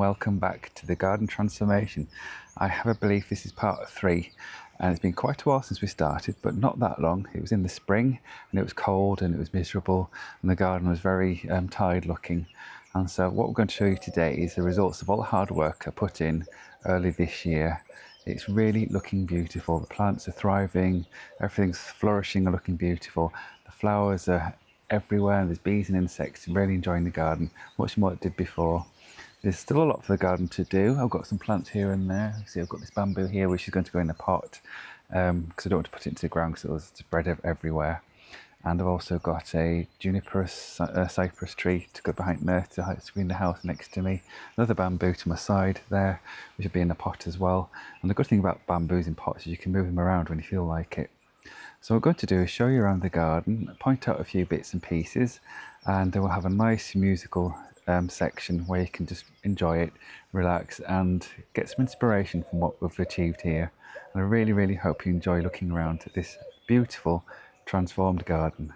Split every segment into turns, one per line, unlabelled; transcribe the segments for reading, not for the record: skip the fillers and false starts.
welcome back to the garden transformation. I have a belief this is part 3, and it's been quite a while since we started, but not that long. It was in the spring and it was cold and it was miserable and the garden was very tired looking. And so what we're going to show you today is the results of all the hard work I put in early this year. It's really looking beautiful. The plants are thriving, everything's flourishing and looking beautiful. The flowers are everywhere and there's bees and insects. I'm really enjoying the garden, much more than I did before. There's still a lot for the garden to do. I've got some plants here and there. You see, I've got this bamboo here which is going to go in a pot because I don't want to put it into the ground because it'll spread everywhere. And I've also got a juniperous cypress tree to go behind there to screen the house next to me. Another bamboo to my side there, which will be in a pot as well. And the good thing about bamboos in pots is you can move them around when you feel like it. So what I'm going to do is show you around the garden, point out a few bits and pieces, and then we'll have a nice musical section where you can just enjoy it, relax and get some inspiration from what we've achieved here. And I really hope you enjoy looking around at this beautiful transformed garden.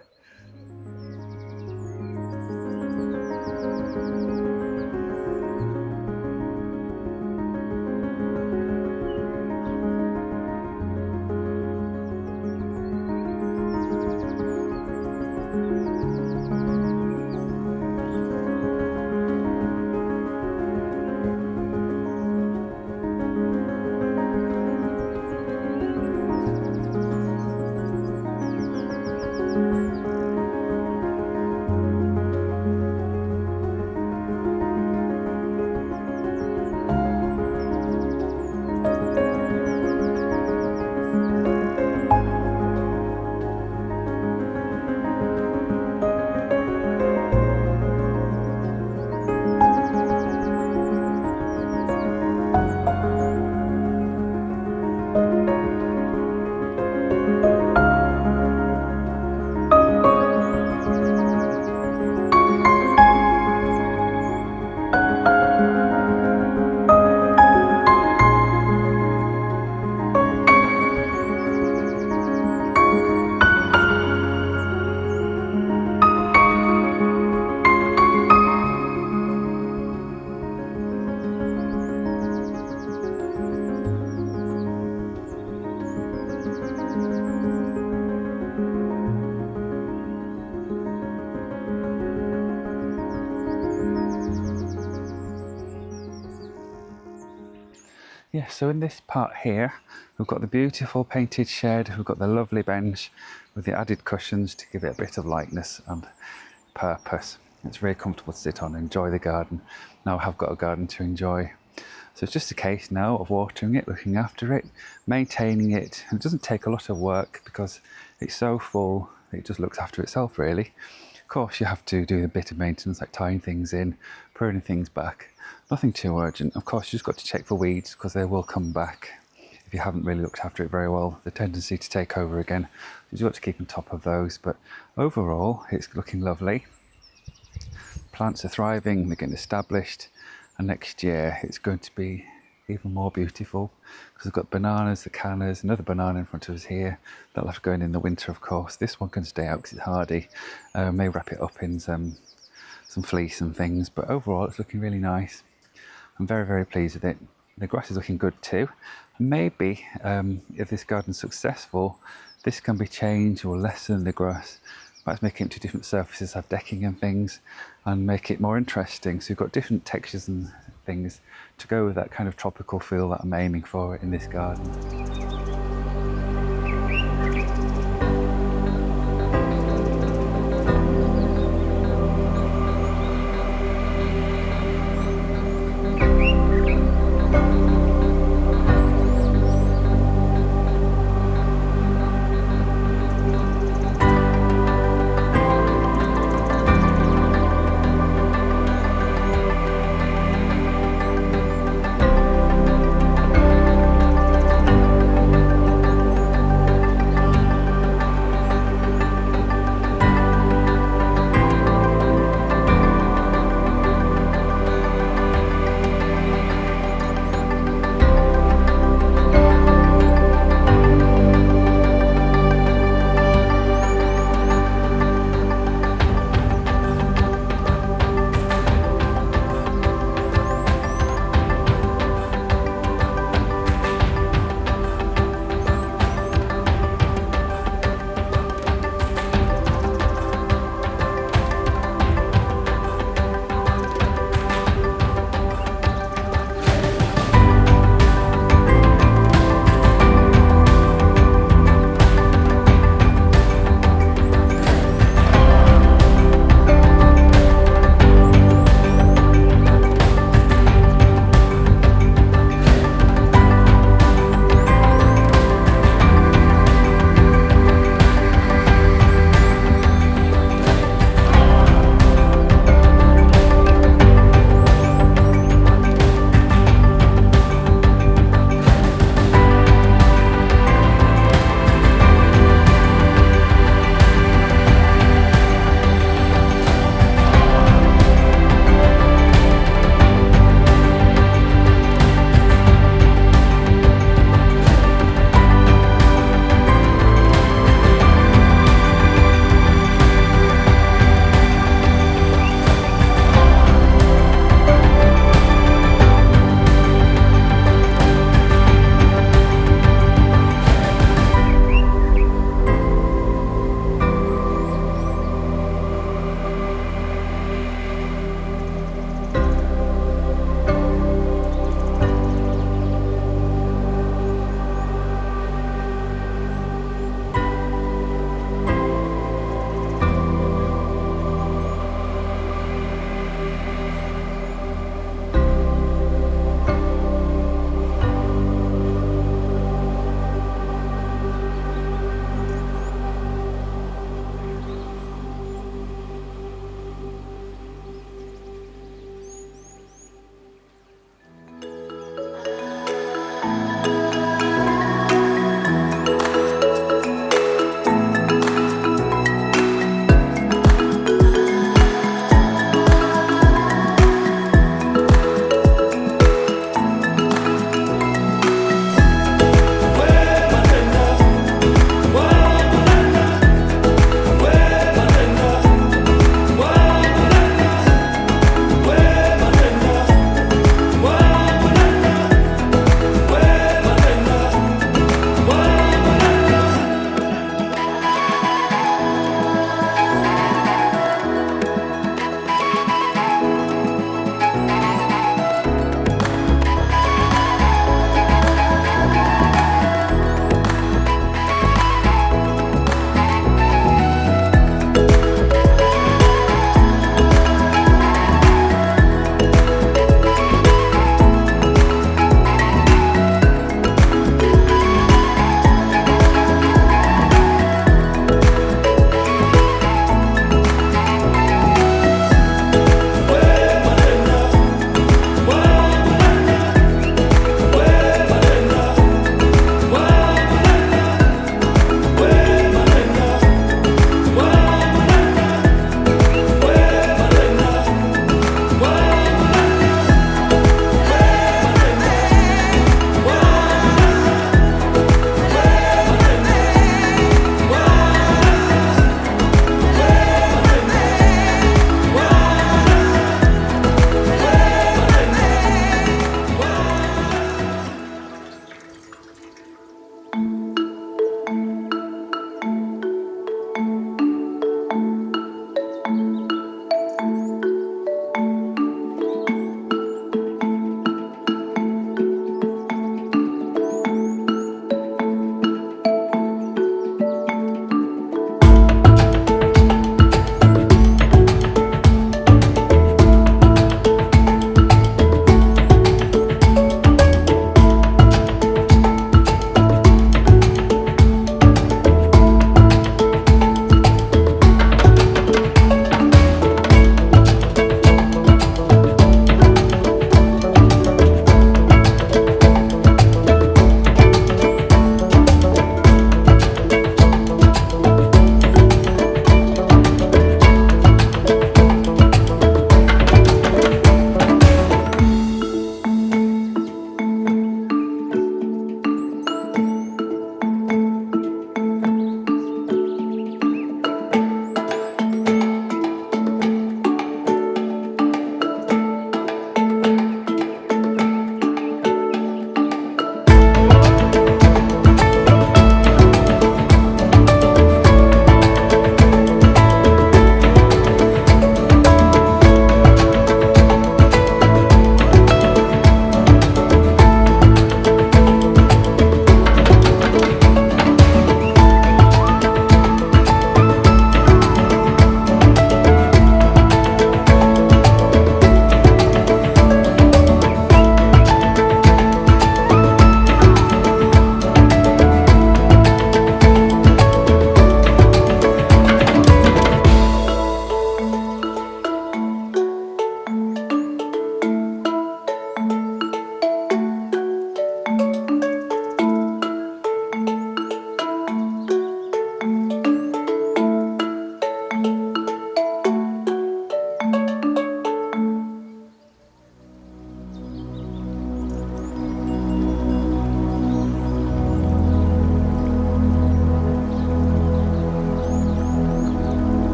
Yeah, so in this part here, we've got the beautiful painted shed, we've got the lovely bench with the added cushions to give it a bit of lightness and purpose. It's very comfortable to sit on and enjoy the garden. Now I have got a garden to enjoy. So it's just a case now of watering it, looking after it, maintaining it. And it doesn't take a lot of work because it's so full, it just looks after itself really. Of course you have to do a bit of maintenance like tying things in, pruning things back. Nothing too urgent. Of course, you've just got to check for weeds because they will come back if you haven't really looked after it very well. The tendency to take over again. You've got to keep on top of those. But overall, it's looking lovely. Plants are thriving, they're getting established. And next year, it's going to be even more beautiful because we've got bananas, the cannas, another banana in front of us here. That'll have to go in the winter, of course. This one can stay out because it's hardy. May wrap it up in some fleece and things. But overall, it's looking really nice. I'm very pleased with it. The grass is looking good too. Maybe if this garden's successful, this can be changed or lessen the grass. Perhaps make it into different surfaces, have decking and things, and make it more interesting. So you've got different textures and things to go with that kind of tropical feel that I'm aiming for in this garden.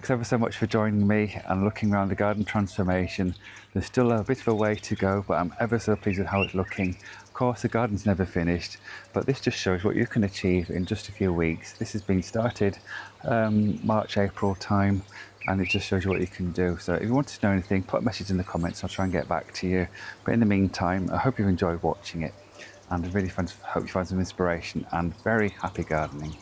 thanks ever so much for joining me and looking around the garden transformation. There's still a bit of a way to go, but I'm ever so pleased with how it's looking. Of course, the garden's never finished, but this just shows what you can achieve in just a few weeks. This has been started March, April time, and it just shows you what you can do. So if you want to know anything, put a message in the comments. I'll try and get back to you. But in the meantime, I hope you've enjoyed watching it, and I really hope you find some inspiration, and very happy gardening.